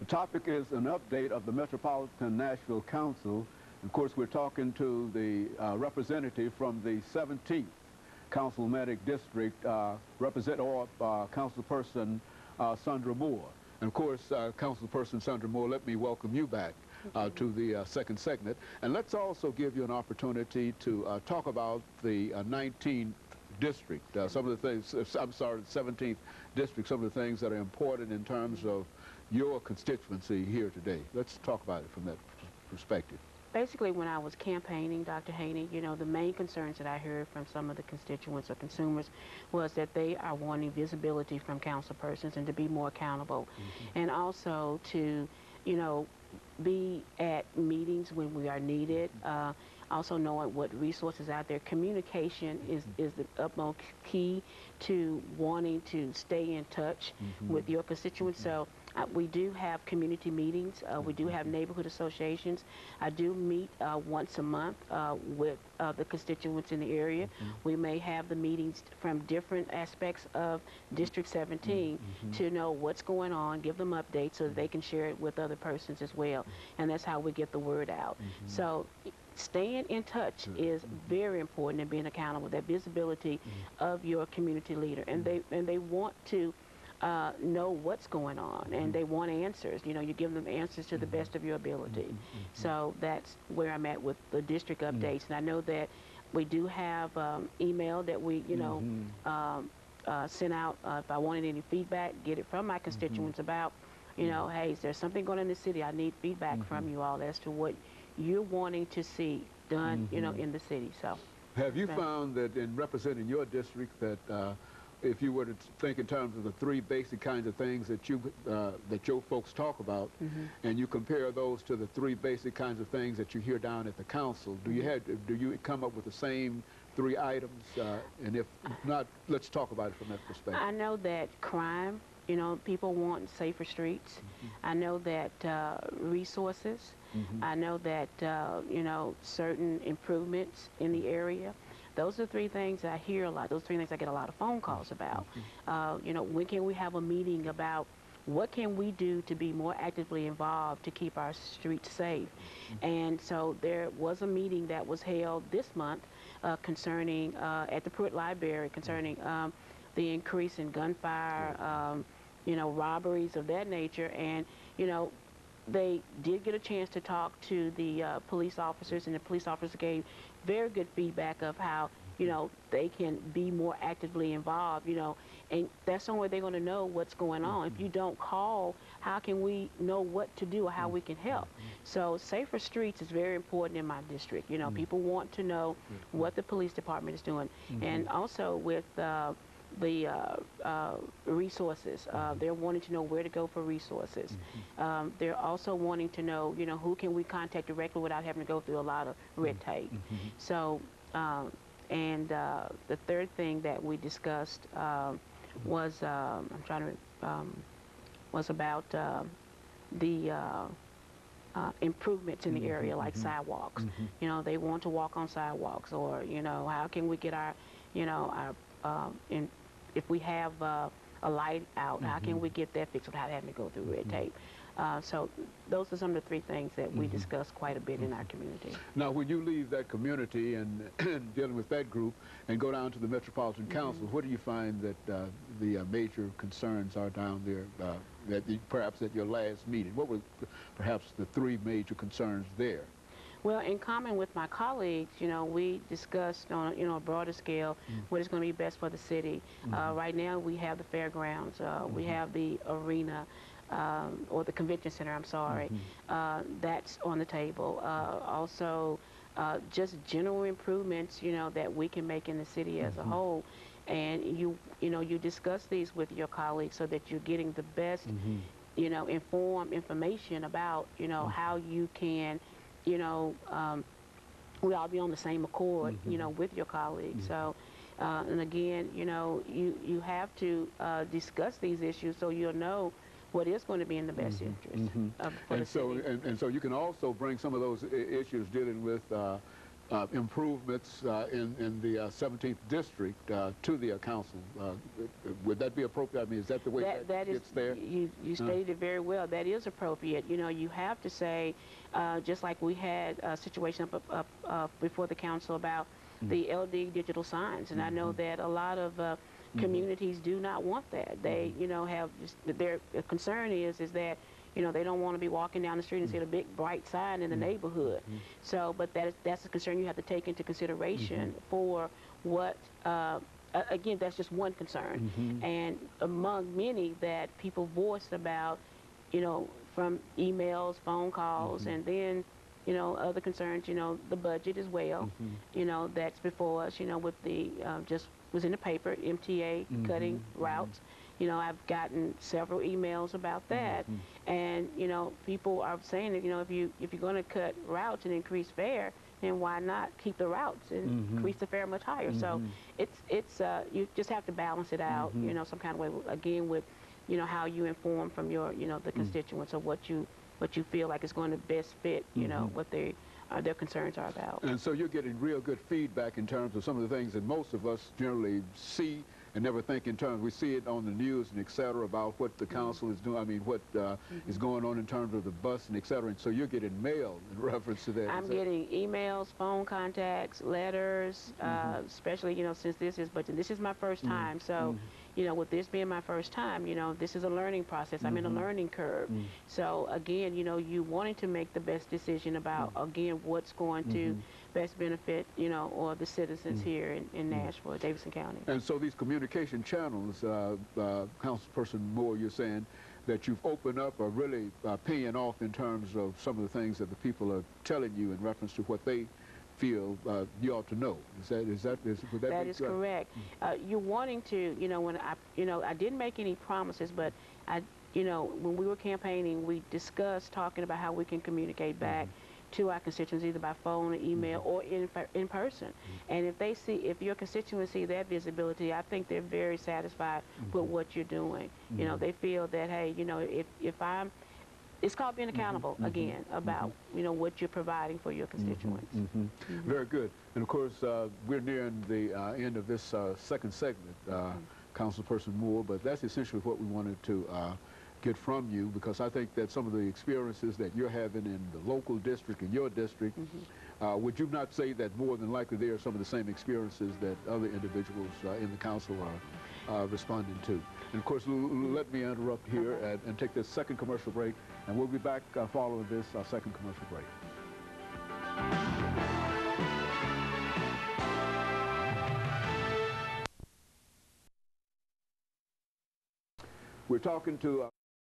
The topic is an update of the Metropolitan Nashville Council. Of course, we're talking to the representative from the 17th Councilmanic District, Councilperson Sandra Moore. And of course, Councilperson Sandra Moore, let me welcome you back to the second segment. And let's also give you an opportunity to talk about the 19th district, some of the things, I'm sorry, the 17th district, some of the things that are important in terms of your constituency here today. Let's talk about it from that perspective. Basically, when I was campaigning, Dr. Haney, you know, the main concerns that I heard from some of the constituents or consumers was that they are wanting visibility from councilpersons and to be more accountable. And also to, you know, be at meetings when we are needed. Also knowing what resources out there. Communication is the utmost key to wanting to stay in touch with your constituents. So we do have community meetings. We do have neighborhood associations. I do meet once a month with the constituents in the area. We may have the meetings from different aspects of District 17 to know what's going on, give them updates so that they can share it with other persons as well. And that's how we get the word out. So staying in touch is very important and being accountable, that visibility of your community leader. And they want to know what's going on, and they want answers. You know, you give them answers to the best of your ability. So that's where I'm at with the district updates. And I know that we do have email that we, you know, send out if I wanted any feedback, get it from my constituents about, you know, hey, is there something going on in the city? I need feedback from you all as to what you're wanting to see done, you know, in the city. So, have you found that in representing your district that if you were to think in terms of the three basic kinds of things that your folks talk about, and you compare those to the three basic kinds of things that you hear down at the council, do you come up with the same three items? And if not, let's talk about it from that perspective. I know that crime, you know, people want safer streets. I know that resources. I know that, you know, certain improvements in the area. Those are three things I hear a lot. Those three things I get a lot of phone calls about. You know, when can we have a meeting about what can we do to be more actively involved to keep our streets safe? And so there was a meeting that was held this month concerning, at the Pruitt Library, concerning the increase in gunfire, you know, robberies of that nature. And, you know, they did get a chance to talk to the police officers, and the police officers gave very good feedback of how, you know, they can be more actively involved, you know, and that's the only way they're going to know what's going on. If you don't call, how can we know what to do or how we can help? So safer streets is very important in my district. You know, people want to know what the police department is doing. And also with the resources. They're wanting to know where to go for resources. They're also wanting to know, you know, who can we contact directly without having to go through a lot of red tape. So, and the third thing that we discussed was, was about the improvements in the area, like sidewalks. You know, they want to walk on sidewalks, or, you know, how can we get our, you know, our, if we have a light out, how can we get that fixed without having to go through red tape? So those are some of the three things that we discuss quite a bit in our community. Now, when you leave that community and dealing with that group and go down to the Metropolitan Council, what do you find that the major concerns are down there, perhaps at your last meeting? What were perhaps the three major concerns there? Well, in common with my colleagues, you know, we discussed on, you know, a broader scale what is going to be best for the city. Right now we have the fairgrounds, we have the arena, or the convention center, I'm sorry, that's on the table. Also, just general improvements, you know, that we can make in the city as a whole. And you know, you discuss these with your colleagues so that you're getting the best, you know, informed information about, you know, how you can, you know, we all be on the same accord, you know, with your colleagues. So, and again, you know, you have to discuss these issues so you'll know what is going to be in the best interest for the city. And so you can also bring some of those issues dealing with improvements in the 17th district to the council. Would that be appropriate? I mean, is that the way that gets there? You stated it very well. That is appropriate. You know, you have to say, just like we had a situation up before the council about the LD digital signs, and I know that a lot of communities do not want that. They, you know, have just, their concern is that, you know, they don't want to be walking down the street and see a big bright sign in the neighborhood. So, but that's a concern you have to take into consideration for what, again, that's just one concern. And among many that people voiced about, you know, from emails, phone calls, and then, you know, other concerns, you know, the budget as well, you know, that's before us, you know, with the, just was in the paper, MTA cutting routes. You know, I've gotten several emails about that, and you know, people are saying that, you know, if you're going to cut routes and increase fare, then why not keep the routes and increase the fare much higher? So it's you just have to balance it out, you know, some kind of way. Again, with, you know, how you inform from your, you know, the constituents of what you feel like is going to best fit, you know, what their concerns are about. And so you're getting real good feedback in terms of some of the things that most of us generally see and never think in terms. We see it on the news and et cetera about what the council is doing. I mean, what is going on in terms of the bus and et cetera. And so you're getting mail in reference to that. I'm getting emails, phone contacts, letters, especially, you know, since this is my first time. So, you know, with this being my first time, you know, this is a learning process. I'm in a learning curve. So again, you know, you wanting to make the best decision about, again, what's going to best benefit, you know, or the citizens here in Nashville, Davidson County. And so these communication channels, Councilperson Moore, you're saying that you've opened up are really paying off in terms of some of the things that the people are telling you in reference to what they feel you ought to know. Would that That be is correct. You're wanting to, you know, when I didn't make any promises, but you know, when we were campaigning, we discussed talking about how we can communicate back to our constituents, either by phone or email or in person. And if your constituents see that visibility, I think they're very satisfied with what you're doing. You know, they feel that, hey, you know, if I'm, it's called being accountable again about, you know, what you're providing for your constituents. Very good. And of course, we're nearing the end of this second segment, Councilperson Moore, but that's essentially what we wanted to get from you, because I think that some of the experiences that you're having in the local district, in your district, would you not say that more than likely they are some of the same experiences that other individuals in the council are responding to? And of course, let me interrupt here and take this second commercial break, and we'll be back following this second commercial break. We're talking to